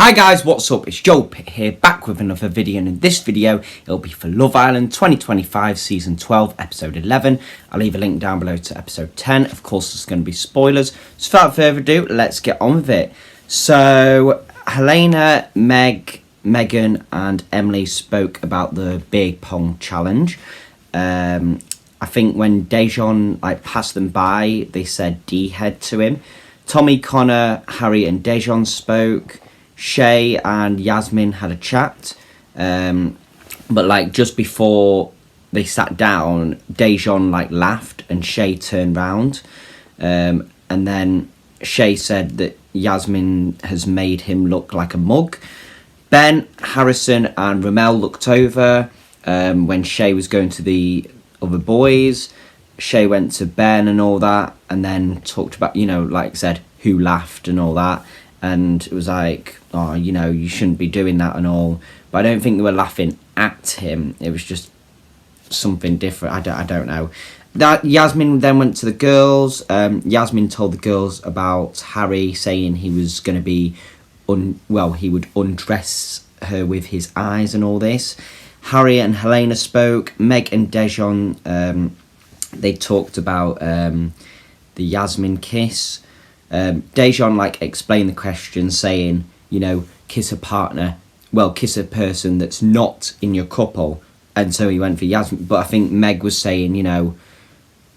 Hi guys, what's up? It's Joel Pitt here, back with another video, and in this video it'll be for Love Island 2025 Season 12 Episode 11. I'll leave a link down below to Episode 10. Of course there's going to be spoilers, so without further ado, let's get on with it. So Helena, Megan and Emily spoke about the beer pong challenge. I think when Dejon passed them by, they said D-head to him. Tommy, Connor, Harry and Dejon spoke. Shay and Yasmin had a chat, but just before they sat down, Dejon laughed and Shay turned round, and then Shay said that Yasmin has made him look like a mug. Ben, Harrison and Ramel looked over when Shay was going to the other boys. Shay went to Ben and all that, and then talked about, like I said, who laughed and all that. And it was oh, you shouldn't be doing that and all. But I don't think they were laughing at him. It was just something different. I don't know. That Yasmin then went to the girls. Yasmin told the girls about Harry saying he was going to be, he would undress her with his eyes and all this. Harry and Helena spoke. Meg and Dejon, they talked about the Yasmin kiss. Dejon explained the question, saying, kiss a partner, kiss a person that's not in your couple, and so he went for Yasmin. But I think Meg was saying,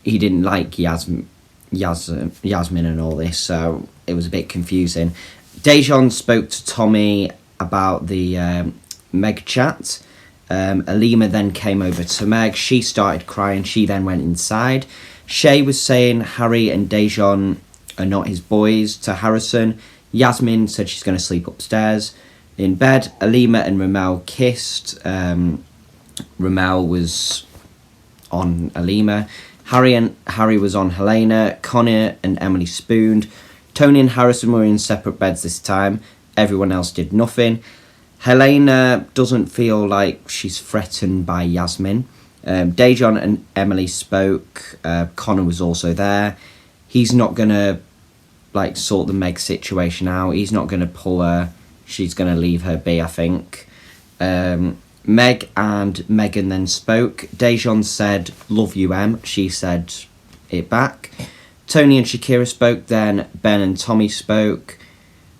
he didn't like Yasmin and all this, so it was a bit confusing. Dejon spoke to Tommy about the Meg chat. Alima then came over to Meg. She started crying. She then went inside. Shay was saying Harry and Dejon are not his boys to Harrison. Yasmin said she's going to sleep upstairs. In bed, Alima and Ramel kissed. Ramel was on Alima. Harry was on Helena. Connor and Emily spooned. Tony and Harrison were in separate beds this time. Everyone else did nothing. Helena doesn't feel like she's threatened by Yasmin. Dejon and Emily spoke. Connor was also there. He's not going to sort the Meg situation out. He's not going to pull her. She's going to leave her be, I think. Meg and Megan then spoke. Dejon said, "Love you, Em." She said it back. Tony and Shakira spoke. Then Ben and Tommy spoke.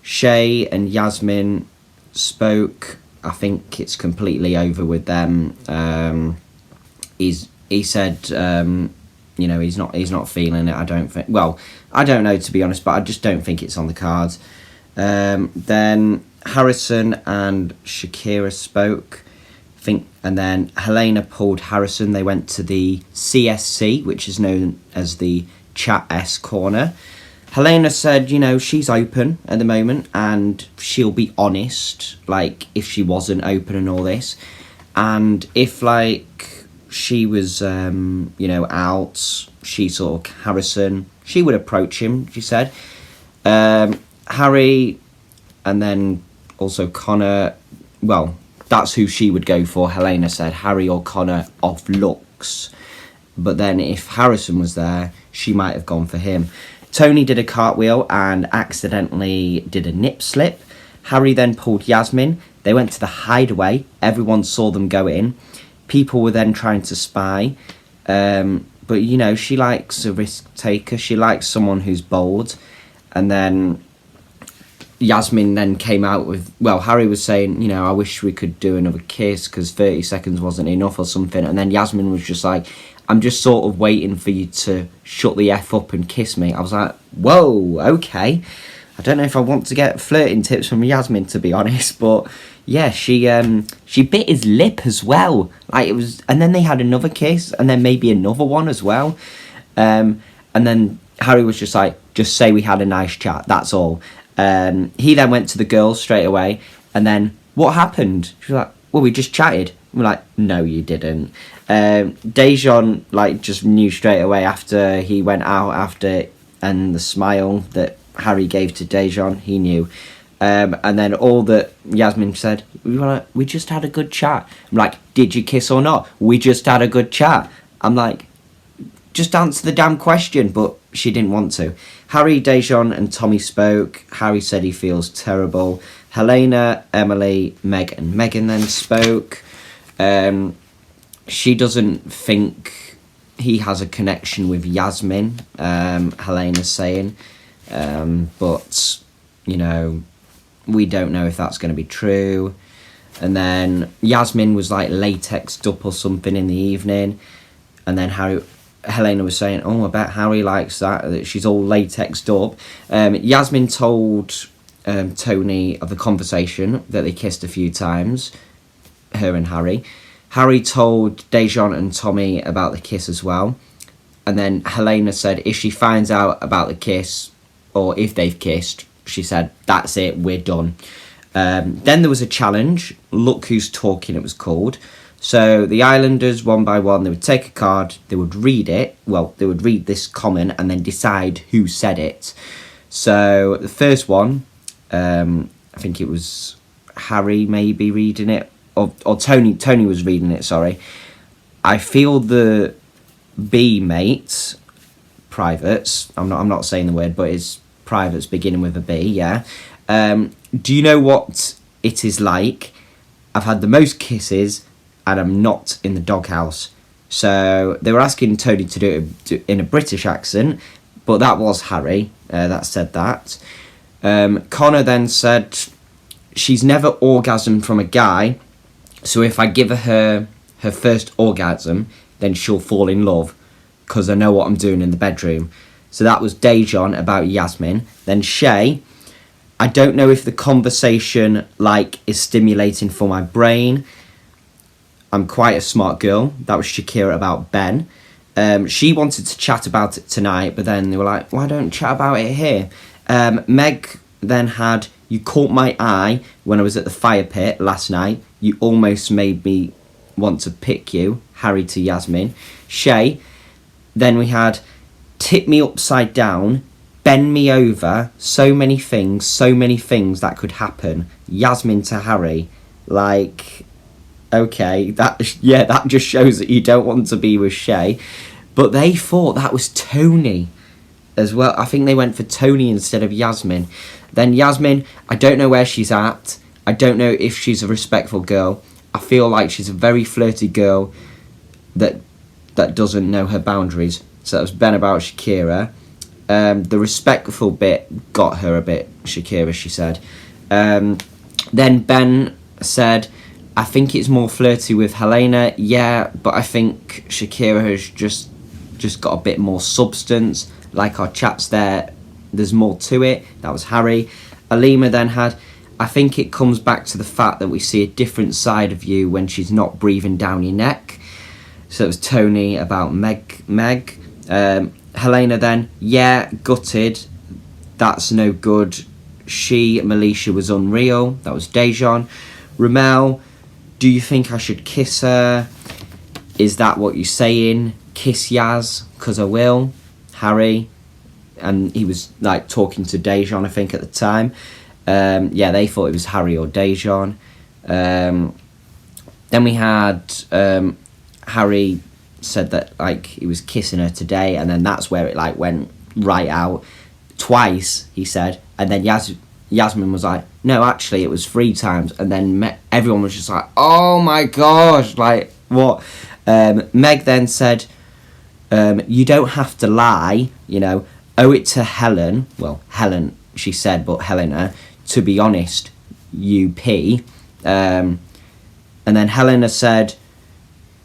Shay and Yasmin spoke. I think it's completely over with them. He said, he's not feeling it. I don't think. Well, I don't know, to be honest, but I just don't think it's on the cards. Then Harrison and Shakira spoke, I think, and then Helena pulled Harrison. They went to the CSC, which is known as the Chat S corner. Helena said, she's open at the moment, and she'll be honest, if she wasn't open and all this, and if she was, out, she Harrison, she would approach him, she said. Harry, and then also Connor, that's who she would go for. Helena said Harry or Connor off looks. But then if Harrison was there, she might have gone for him. Tony did a cartwheel and accidentally did a nip slip. Harry then pulled Yasmin. They went to the hideaway. Everyone saw them go in. People were then trying to spy. But, she likes a risk taker. She likes someone who's bold. And then Yasmin then came out with... Harry was saying, I wish we could do another kiss because 30 seconds wasn't enough or something. And then Yasmin was just like, I'm just sort of waiting for you to shut the F up and kiss me. I was like, whoa, okay. I don't know if I want to get flirting tips from Yasmin, to be honest. But, yeah, she bit his lip as well. And then they had another kiss, and then maybe another one as well. And then Harry was just like, just say we had a nice chat, that's all. He then went to the girls straight away, and then, what happened? She was like, well, we just chatted. We're like, no, you didn't. Dejon, just knew straight away after he went out and the smile that Harry gave to Dejon, he knew. And then all that Yasmin said, we just had a good chat. I'm like, did you kiss or not? We just had a good chat. I'm like, just answer the damn question. But she didn't want to. Harry, Dejan and Tommy spoke. Harry said he feels terrible. Helena, Emily, Meg and Megan then spoke. She doesn't think he has a connection with Yasmin, Helena's saying. But, you know, we don't know if that's going to be true. And then Yasmin was like latexed up or something in the evening. And then Helena was saying, oh, I bet Harry likes that she's all latexed up. Yasmin told Tony of the conversation that they kissed a few times, her and Harry. Harry told Dejan and Tommy about the kiss as well. And then Helena said if she finds out about the kiss, or if they've kissed, she said, that's it, we're done. Then there was a challenge, Look Who's Talking it was called. So the Islanders, one by one, they would take a card, they would read it. Well, they would read this comment and then decide who said it. So the first one, I think it was Harry maybe reading it, or Tony was reading it, sorry. I feel the B mates, privates, I'm not saying the word, but it's privates beginning with a B, yeah. Do you know what it is like? I've had the most kisses and I'm not in the doghouse. So they were asking Tony to do it in a British accent, but that was Harry that said that. Connor then said she's never orgasmed from a guy, so if I give her first orgasm, then she'll fall in love because I know what I'm doing in the bedroom. So that was Dejan about Yasmin. Then Shay, I don't know if the conversation is stimulating for my brain. I'm quite a smart girl. That was Shakira about Ben. She wanted to chat about it tonight, but then they were like, why don't chat about it here? Meg then had, you caught my eye when I was at the fire pit last night. You almost made me want to pick you. Harry to Yasmin. Shay, then we had, tip me upside down, bend me over, so many things that could happen. Yasmin to Harry. Okay, that just shows that you don't want to be with Shay. But they thought that was Tony as well. I think they went for Tony instead of Yasmin. Then Yasmin, I don't know where she's at. I don't know if she's a respectful girl. I feel like she's a very flirty girl that doesn't know her boundaries. So that was Ben about Shakira. The respectful bit got her a bit, Shakira, she said. Then Ben said, I think it's more flirty with Helena, yeah, but I think Shakira has just got a bit more substance. Like our chats there's more to it. That was Harry. Alima then had, I think it comes back to the fact that we see a different side of you when she's not breathing down your neck. So it was Tony about Meg. Helena then, yeah, gutted. That's no good. Melisha was unreal. That was Dejan. Ramel, do you think I should kiss her? Is that what you're saying? Kiss Yaz, because I will. Harry, and he was talking to Dejan, I think, at the time. They thought it was Harry or Dejan. Then we had Harry said that he was kissing her today, and then that's where it went right out. Twice, he said, and then Yasmin was like, no, actually it was 3 times, and then everyone was just like, oh my gosh, what? Meg then said, you don't have to lie, owe it to Helen, she said, but Helena, to be honest, you pee. And then Helena said,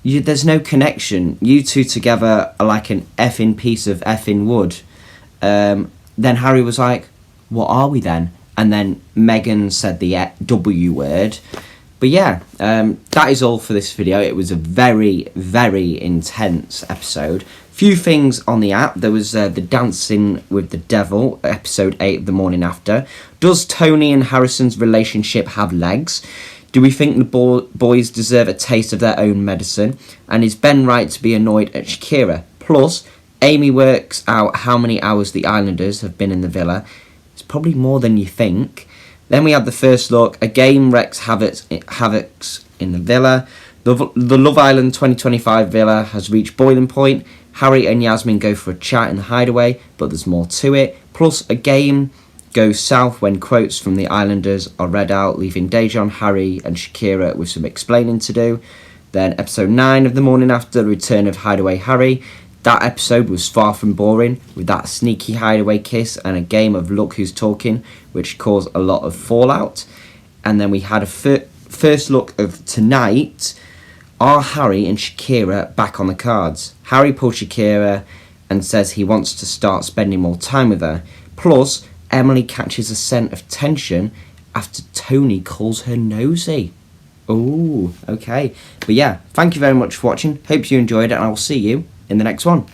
there's no connection, you two together are like an effing piece of effing wood. Then Harry was like, what are we then? And then Megan said the W word. But yeah, that is all for this video. It was a very, very intense episode. Few things on the app. There was the Dancing with the Devil, episode 8 of The Morning After. Does Tony and Harrison's relationship have legs? Do we think the boys deserve a taste of their own medicine? And is Ben right to be annoyed at Shakira? Plus, Amy works out how many hours the Islanders have been in the villa. It's probably more than you think. Then we had the first look. A game wreaks havocs in the villa. The Love Island 2025 villa has reached boiling point. Harry and Yasmin go for a chat in the hideaway, but there's more to it. Plus, a game goes south when quotes from the Islanders are read out, leaving Dejan, Harry and Shakira with some explaining to do. Then episode 9 of the morning after the return of Hideaway Harry. That episode was far from boring, with that sneaky hideaway kiss and a game of Look Who's Talking, which caused a lot of fallout. And then we had a first look of tonight. Are Harry and Shakira back on the cards? Harry pulls Shakira and says he wants to start spending more time with her. Plus, Emily catches a scent of tension after Tony calls her nosy. Oh, okay. But yeah, thank you very much for watching. Hope you enjoyed it, and I will see you in the next one.